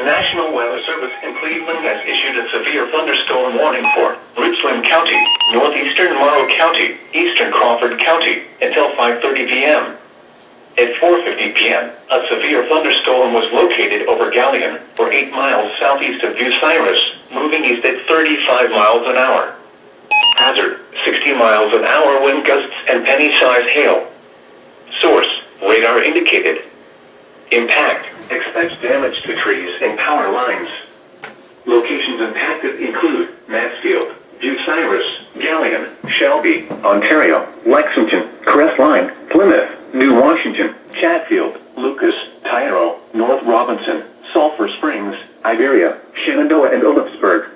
National Weather Service in Cleveland has issued a severe thunderstorm warning for Richland County, northeastern Morrow County, eastern Crawford County, until 5:30 p.m. At 4:50 p.m., a severe thunderstorm was located over Galion, or 8 miles southeast of Bucyrus, moving east at 35 miles an hour. Hazard, 60 miles an hour wind gusts and penny-sized hail. Source, radar indicated. Impact, expects damage to trees and power lines. Locations impacted include Mansfield, Bucyrus, Galion, Shelby, Ontario, Lexington, Crestline, Plymouth, New Washington, Chatfield, Lucas, Tyro, North Robinson, Sulphur Springs, Iberia, Shenandoah and Phillipsburg.